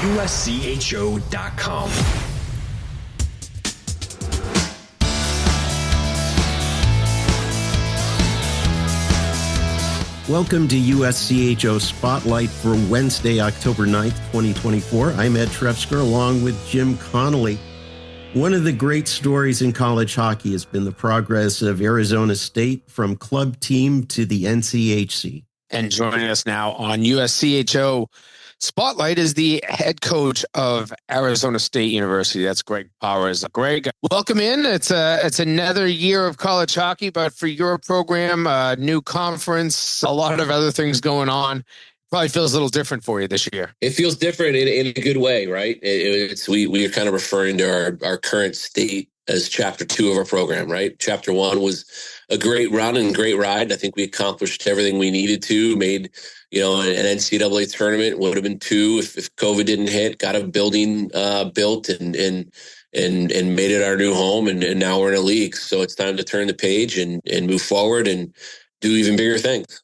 USCHO.com. Welcome to USCHO Spotlight for Wednesday, October 9th, 2024. I'm Ed Trefzger along with Jim Connelly. One of the great stories in college hockey has been the progress of Arizona State from club team to the NCHC. And joining us now on USCHO Spotlight is the head coach of Arizona State University. That's Greg Powers. Greg, welcome in. It's another year of college hockey, but for your program, new conference, a lot of other things going on. Probably feels a little different for you this year. It feels different in a good way, right? We are kind of referring to our current state as chapter 2 of our program, right? Chapter 1 was a great run and great ride. I think we accomplished everything we needed to, made, an NCAA tournament, would have been 2 if COVID didn't hit, got a building built and made it our new home. And now we're in a league. So it's time to turn the page and move forward and do even bigger things.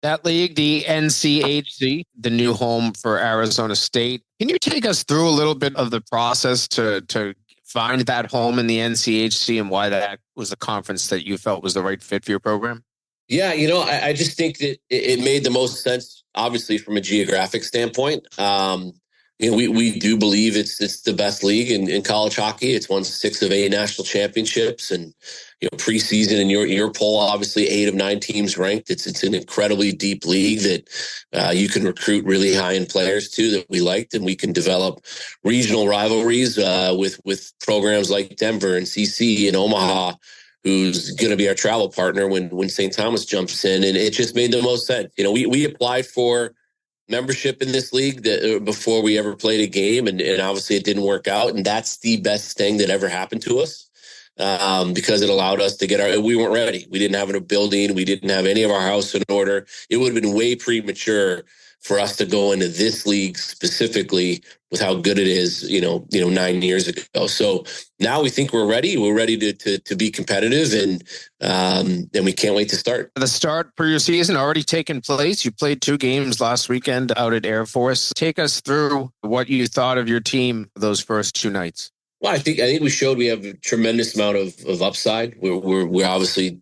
That league, the NCHC, the new home for Arizona State. Can you take us through a little bit of the process to find that home in the NCHC and why that was a conference that you felt was the right fit for your program? Yeah, I just think that it made the most sense, obviously, from a geographic standpoint. We do believe it's the best league in college hockey. It's won 6 of 8 national championships, and preseason in your poll, obviously 8 of 9 teams ranked. It's an incredibly deep league that you can recruit really high-end players to that we liked, and we can develop regional rivalries with programs like Denver and CC and Omaha, who's going to be our travel partner when St. Thomas jumps in, and it just made the most sense. We applied for membership in this league before we ever played a game, and obviously it didn't work out, and that's the best thing that ever happened to us. Because it allowed us to we weren't ready. We didn't have a building. We didn't have any of our house in order. It would have been way premature for us to go into this league specifically with how good it is, 9 years ago. So now we think we're ready. We're ready to be competitive, and we can't wait to start. The start for your season already taken place. You played 2 games last weekend out at Air Force. Take us through what you thought of your team those first 2 nights. Well, I think we showed we have a tremendous amount of upside. We're obviously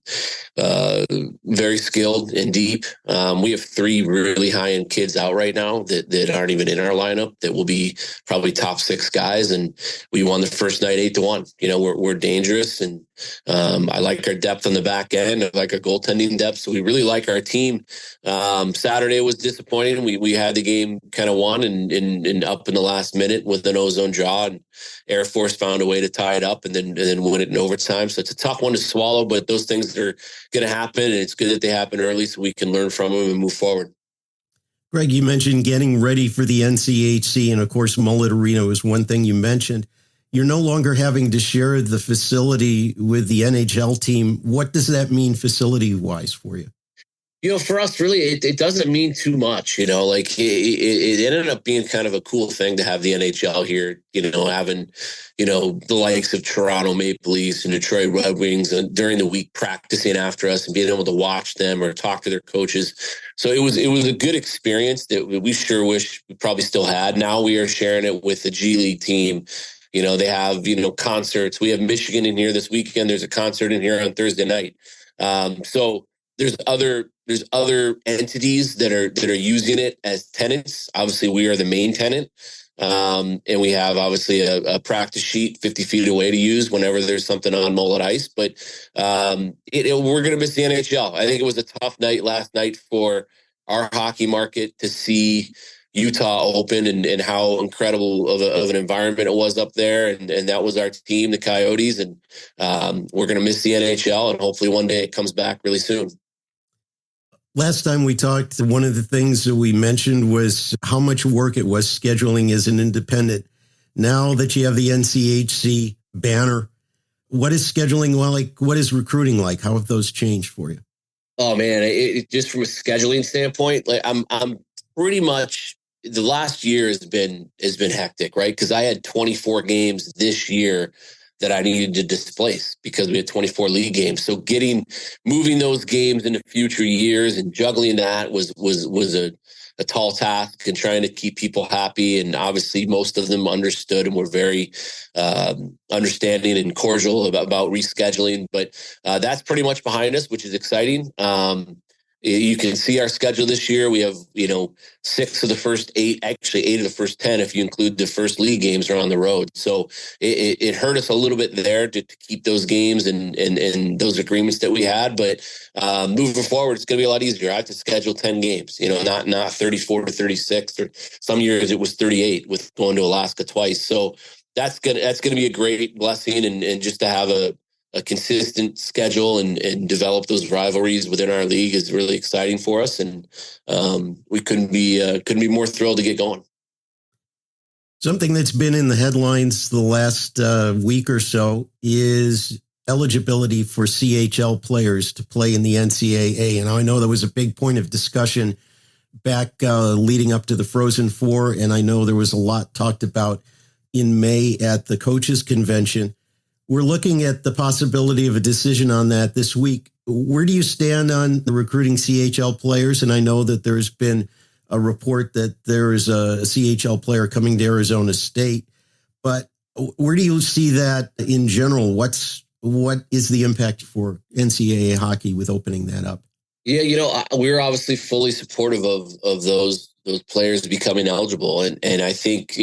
very skilled and deep. We have 3 really high-end kids out right now that aren't even in our lineup that will be probably top 6 guys. And we won the first night 8-1. We're dangerous, and I like our depth on the back end. I like our goaltending depth. So we really like our team. Saturday was disappointing. We had the game kind of won and up in the last minute with an ozone draw, and Air Force found a way to tie it up and then win it in overtime. So it's a tough one to swallow, but those things are going to happen, and it's good that they happen early so we can learn from them and move forward. Greg, you mentioned getting ready for the NCHC, and of course, Mullet Arena was one thing you mentioned. You're no longer having to share the facility with the NHL team. What does that mean facility-wise for you? For us, really, it doesn't mean too much. It ended up being kind of a cool thing to have the NHL here, having, the likes of Toronto Maple Leafs and Detroit Red Wings and during the week practicing after us and being able to watch them or talk to their coaches. So it was a good experience that we sure wish we probably still had. Now we are sharing it with the G League team. They have, concerts. We have Michigan in here this weekend. There's a concert in here on Thursday night. So there's other entities that are using it as tenants. Obviously, we are the main tenant. And we have obviously a practice sheet 50 feet away to use whenever there's something on Mullet Ice. But we're going to miss the NHL. I think it was a tough night last night for our hockey market to see Utah open and how incredible of an environment it was up there. And that was our team, the Coyotes. And we're going to miss the NHL, and hopefully one day it comes back really soon. Last time we talked, one of the things that we mentioned was how much work it was scheduling as an independent. Now that you have the NCHC banner, what is scheduling like? What is recruiting like? How have those changed for you? Oh man, it just from a scheduling standpoint, like I'm pretty much the last year has been hectic, right? Because I had 24 games this year that I needed to displace because we had 24 league games. So moving those games into future years and juggling that was a tall task and trying to keep people happy. And obviously most of them understood and were very understanding and cordial about rescheduling. But that's pretty much behind us, which is exciting. You can see our schedule this year. We have, 6 of the first 8, actually 8 of the first 10, if you include the first league games, are on the road. So it hurt us a little bit there to keep those games and those agreements that we had. But moving forward, it's going to be a lot easier. I have to schedule 10 games, not 34 to 36, or some years it was 38 with going to Alaska twice. So that's gonna be a great blessing, and just to have a consistent schedule and develop those rivalries within our league is really exciting for us. And we couldn't be more thrilled to get going. Something that's been in the headlines the last week or so is eligibility for CHL players to play in the NCAA. And I know that was a big point of discussion back leading up to the Frozen Four. And I know there was a lot talked about in May at the coaches convention. We're looking at the possibility of a decision on that this week. Where do you stand on the recruiting CHL players? And I know that there's been a report that there is a CHL player coming to Arizona State, but where do you see that in general? What is the impact for NCAA hockey with opening that up? Yeah, we're obviously fully supportive of those players becoming eligible, and I think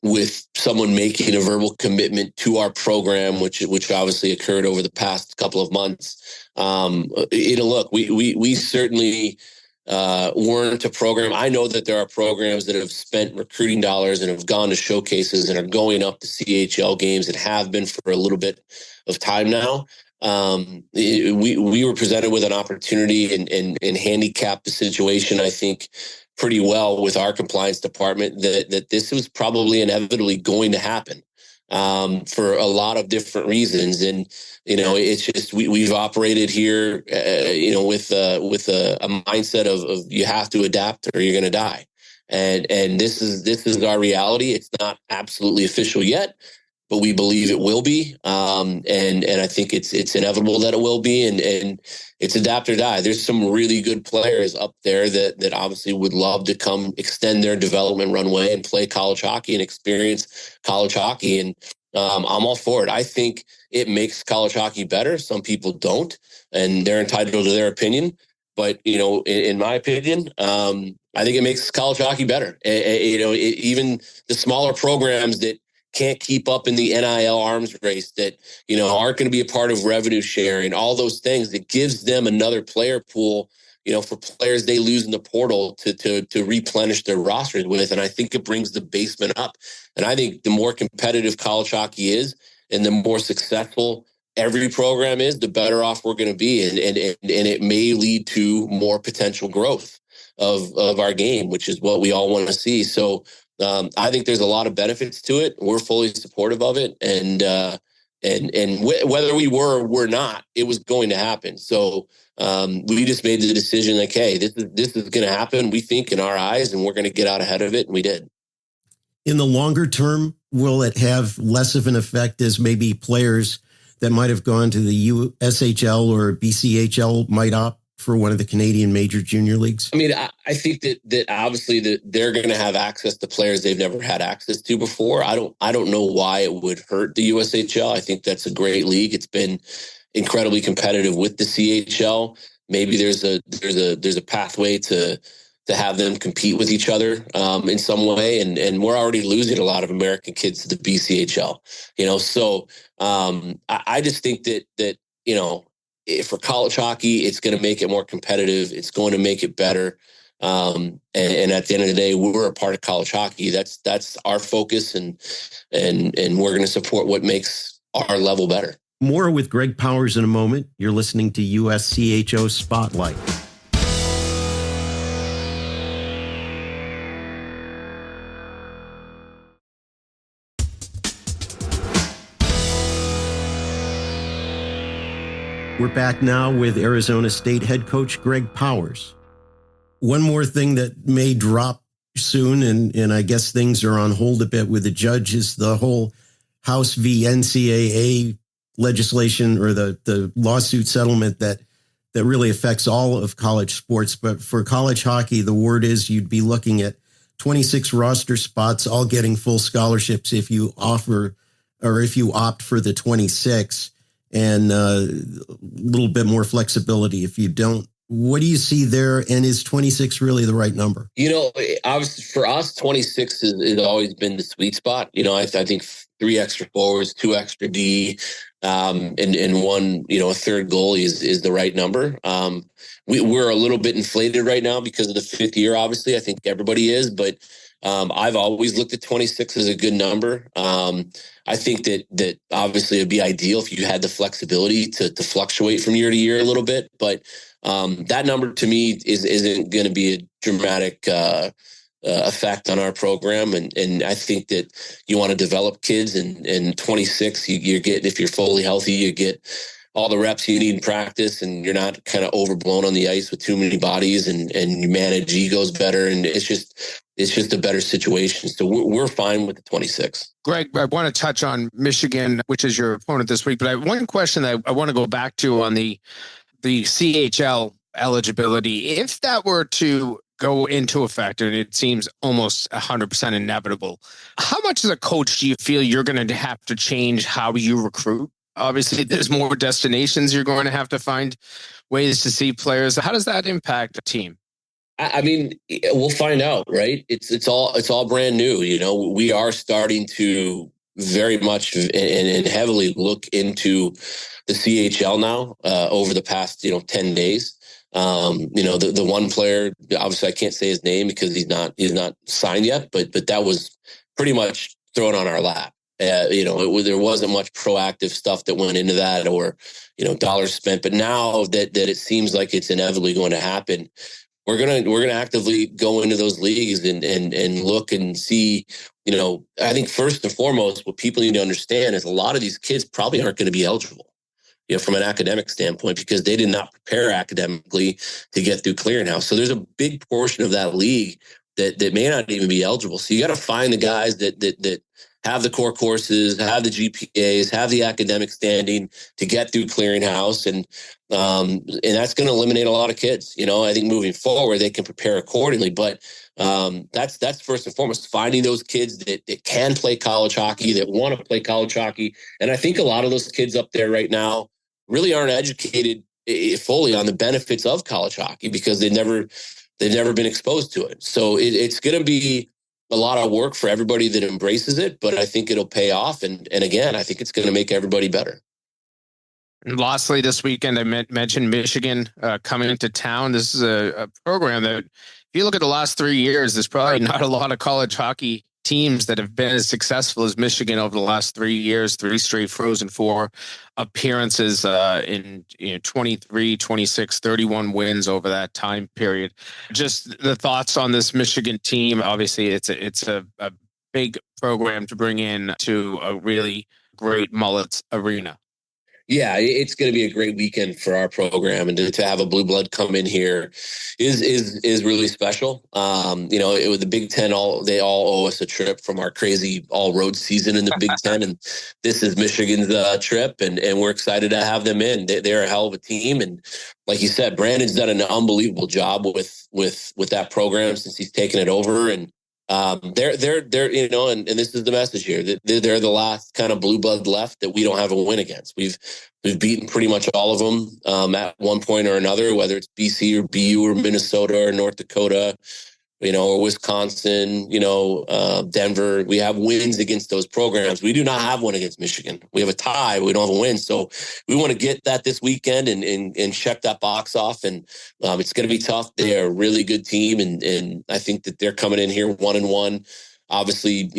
with someone making a verbal commitment to our program, which obviously occurred over the past couple of months. Look, we certainly weren't a program. I know that there are programs that have spent recruiting dollars and have gone to showcases and are going up to CHL games and have been for a little bit of time now. We were presented with an opportunity and handicapped the situation, I think, pretty well with our compliance department that this was probably inevitably going to happen for a lot of different reasons. And, it's just, we've operated here, with a mindset of you have to adapt or you're going to die. And this is our reality. It's not absolutely official yet, but we believe it will be. And I think it's inevitable that it will be. And it's adapt or die. There's some really good players up there that obviously would love to come extend their development runway and play college hockey and experience college hockey. And I'm all for it. I think it makes college hockey better. Some people don't, and they're entitled to their opinion. But, in my opinion, I think it makes college hockey better. Even the smaller programs that can't keep up in the NIL arms race, that, aren't going to be a part of revenue sharing, all those things, that gives them another player pool, for players they lose in the portal to replenish their rosters with. And I think it brings the basement up. And I think the more competitive college hockey is and the more successful every program is, the better off we're going to be. And it may lead to more potential growth of our game, which is what we all want to see. So, I think there's a lot of benefits to it. We're fully supportive of it, and whether we were or were not, it was going to happen. So we just made the decision, like, hey, this is going to happen, we think, in our eyes, and we're going to get out ahead of it, and we did. In the longer term, will it have less of an effect as maybe players that might have gone to the USHL or BCHL might opt for one of the Canadian major junior leagues? I mean, I think that obviously that they're going to have access to players they've never had access to before. I don't know why it would hurt the USHL. I think that's a great league. It's been incredibly competitive with the CHL. Maybe there's a pathway to have them compete with each other in some way. And we're already losing a lot of American kids to the BCHL, So I just think that for college hockey, it's going to make it more competitive. It's going to make it better. And at the end of the day, we're a part of college hockey. That's our focus, and we're going to support what makes our level better. More with Greg Powers in a moment. You're listening to USCHO Spotlight. We're back now with Arizona State head coach Greg Powers. One more thing that may drop soon, and I guess things are on hold a bit with the judge, is the whole House v. NCAA legislation, or the lawsuit settlement that that really affects all of college sports. But for college hockey, the word is you'd be looking at 26 roster spots, all getting full scholarships if you offer or if you opt for the 26, and a little bit more flexibility if you don't. What do you see there? And is 26 really the right number? Obviously for us, 26 has always been the sweet spot. I think 3 extra forwards, 2 extra D, and one, a third goalie is the right number. We're a little bit inflated right now because of the 5th year. Obviously, I think everybody is, but I've always looked at 26 as a good number. I think that obviously it'd be ideal if you had the flexibility to fluctuate from year to year a little bit, but that number to me isn't going to be a dramatic effect on our program. And I think that you want to develop kids, and 26, you get, if you're fully healthy, you get all the reps you need in practice, and you're not kind of overblown on the ice with too many bodies, and you manage egos better. And it's just a better situation. So we're fine with the 26. Greg, I want to touch on Michigan, which is your opponent this week. But I have one question that I want to go back to on the CHL eligibility. If that were to go into effect, and it seems almost 100% inevitable, how much as a coach do you feel you're going to have to change how you recruit? Obviously, there's more destinations. You're going to have to find ways to see players. How does that impact a team? I mean, we'll find out, right? It's all brand new. We are starting to very much and heavily look into the CHL now over the past 10 days. The one player, obviously I can't say his name because he's not signed yet, but that was pretty much thrown on our lap. There wasn't much proactive stuff that went into that, or dollars spent. But now that it seems like it's inevitably going to happen, we're gonna actively go into those leagues and look and see. I think first and foremost, what people need to understand is a lot of these kids probably aren't going to be eligible, from an academic standpoint, because they did not prepare academically to get through clearinghouse. So there's a big portion of that league that may not even be eligible. So you got to find the guys that have the core courses, have the GPAs, have the academic standing to get through clearinghouse. And that's going to eliminate a lot of kids. I think moving forward, they can prepare accordingly, but that's first and foremost, finding those kids that can play college hockey, that want to play college hockey. And I think a lot of those kids up there right now really aren't educated fully on the benefits of college hockey because they've never been exposed to it. So it's going to be a lot of work for everybody that embraces it, but I think it'll pay off. And again, I think it's going to make everybody better. And lastly, this weekend, I mentioned Michigan coming into town. This is a program that, if you look at the last 3 years, there's probably not a lot of college hockey teams that have been as successful as Michigan over the last 3 years, 3 straight Frozen Four appearances in 23, 26, 31 wins over that time period. Just the thoughts on this Michigan team. Obviously, it's a big program to bring in to a really great Mullets arena. Yeah, it's going to be a great weekend for our program, and to have a blue blood come in here is really special. It was the Big Ten. They all owe us a trip from our crazy all road season in the Big Ten, and this is Michigan's trip, and we're excited to have them in. They're a hell of a team, and like you said, Brandon's done an unbelievable job with that program since he's taken it over, and they're and this is the message here, that they're the last kind of blue blood left that we don't have a win against. We've beaten pretty much all of them at one point or another, whether it's BC or BU or Minnesota or North Dakota, or Wisconsin, Denver. We have wins against those programs. We do not have one against Michigan. We have a tie. We don't have a win. So we want to get that this weekend and check that box off. And it's going to be tough. They are a really good team. And I think that they're coming in here 1-1, obviously,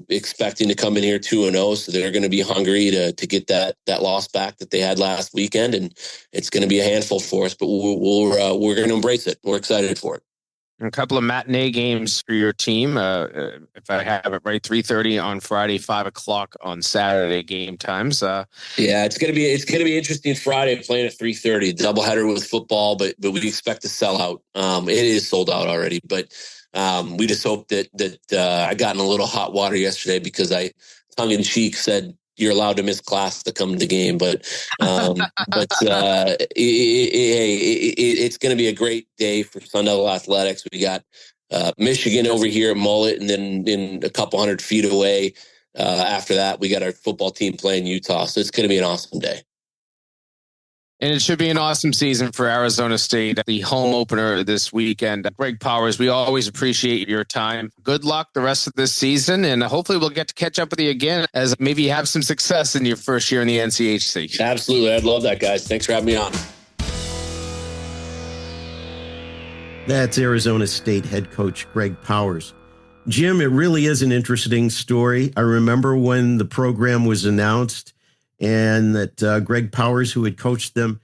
expecting to come in here 2-0. So they're going to be hungry to get that loss back that they had last weekend. And it's going to be a handful for us, but we're going to embrace it. We're excited for it. A couple of matinee games for your team. If I have it right, 3:30 on Friday, 5:00 on Saturday game times. Yeah, it's gonna be interesting Friday playing at 3:30, doubleheader with football, but we expect to sell out. It is sold out already, but we just hope that I got in a little hot water yesterday because I tongue in cheek said, you're allowed to miss class to come to the game. But it's going to be a great day for Sun Devil athletics. We got Michigan over here at Mullet, and then in a couple 100 feet away after that, we got our football team playing Utah. So it's going to be an awesome day. And it should be an awesome season for Arizona State. The home opener this weekend. Greg Powers, we always appreciate your time. Good luck the rest of this season, and hopefully we'll get to catch up with you again as maybe you have some success in your first year in the NCHC. Absolutely. I'd love that, guys. Thanks for having me on. That's Arizona State head coach Greg Powers. Jim, it really is an interesting story. I remember when the program was announced and that Greg Powers, who had coached them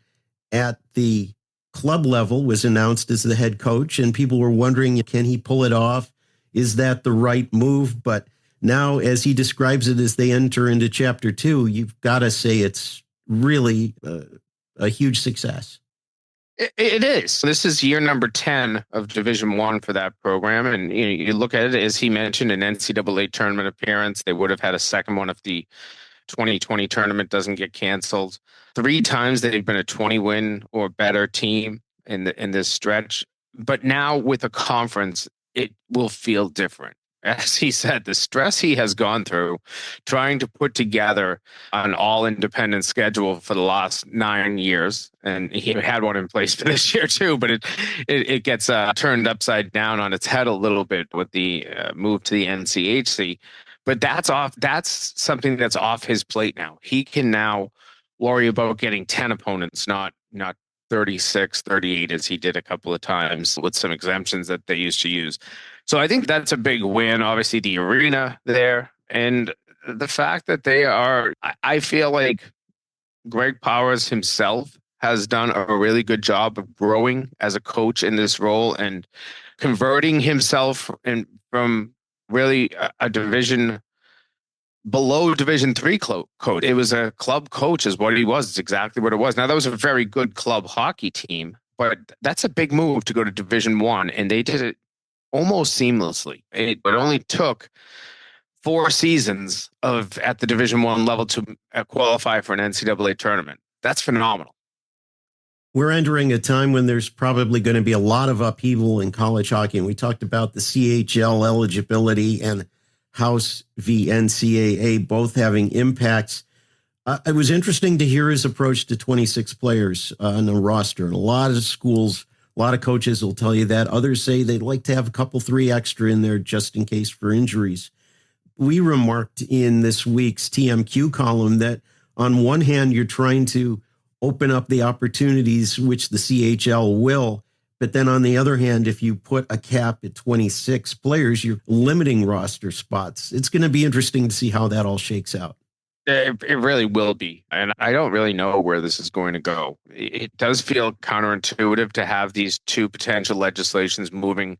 at the club level, was announced as the head coach, and people were wondering, can he pull it off? Is that the right move? But now, as he describes it, as they enter into chapter 2, you've got to say it's really a huge success. It is. This is year number 10 of Division I for that program. And you look at it, as he mentioned, an NCAA tournament appearance. They would have had a second one if the 2020 tournament doesn't get canceled. 3 times they've been a 20-win or better team in this stretch. But now with a conference, it will feel different. As he said, the stress he has gone through trying to put together an all-independent schedule for the last 9 years, and he had one in place for this year too, but it gets turned upside down on its head a little bit with the move to the NCHC. But that's something that's off his plate now. He can now worry about getting 10 opponents, not 36, 38 as he did a couple of times with some exemptions that they used to use. So I think that's a big win. Obviously the arena there and the fact that I feel like Greg Powers himself has done a really good job of growing as a coach in this role and converting himself from really a division below Division III coach. It was a club coach is what he was. It's exactly what it was. Now, that was a very good club hockey team, but that's a big move to go to Division I, and they did it almost seamlessly. It only took 4 seasons at the Division I level to qualify for an NCAA tournament. That's phenomenal. We're entering a time when there's probably going to be a lot of upheaval in college hockey, and we talked about the CHL eligibility and House v. NCAA both having impacts. It was interesting to hear his approach to 26 players on a roster. And a lot of schools, a lot of coaches will tell you that. Others say they'd like to have a couple, 3 extra in there just in case for injuries. We remarked in this week's TMQ column that on one hand, you're trying to open up the opportunities, which the CHL will. But then on the other hand, if you put a cap at 26 players, you're limiting roster spots. It's going to be interesting to see how that all shakes out. It really will be. And I don't really know where this is going to go. It does feel counterintuitive to have these 2 potential legislations moving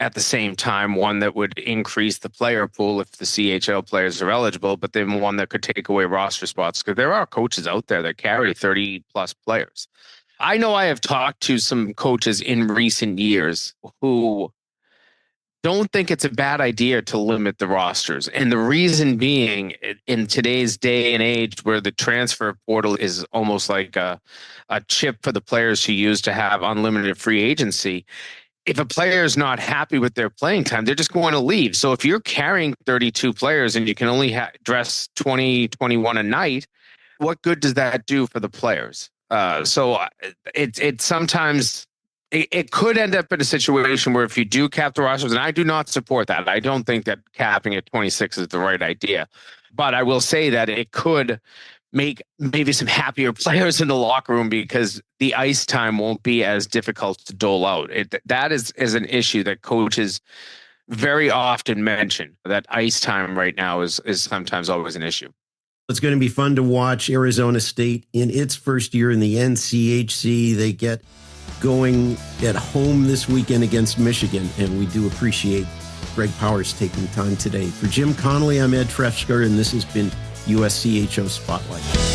at the same time, one that would increase the player pool if the CHL players are eligible, but then one that could take away roster spots, because there are coaches out there that carry 30 plus players. I know I have talked to some coaches in recent years who don't think it's a bad idea to limit the rosters. And the reason being, in today's day and age where the transfer portal is almost like a chip for the players to use to have unlimited free agency, if a player is not happy with their playing time, they're just going to leave. So if you're carrying 32 players and you can only dress 20, 21 a night, what good does that do for the players? So it sometimes it could end up in a situation where if you do cap the rosters, and I do not support that. I don't think that capping at 26 is the right idea, but I will say that it could make maybe some happier players in the locker room because the ice time won't be as difficult to dole out. That is an issue that coaches very often mention, that ice time right now is sometimes always an issue. It's going to be fun to watch Arizona State in its first year in the NCHC. They get going at home this weekend against Michigan, and we do appreciate Greg Powers taking time today. For Jim Connelly, I'm Ed Trefzger, and this has been USCHO Spotlight.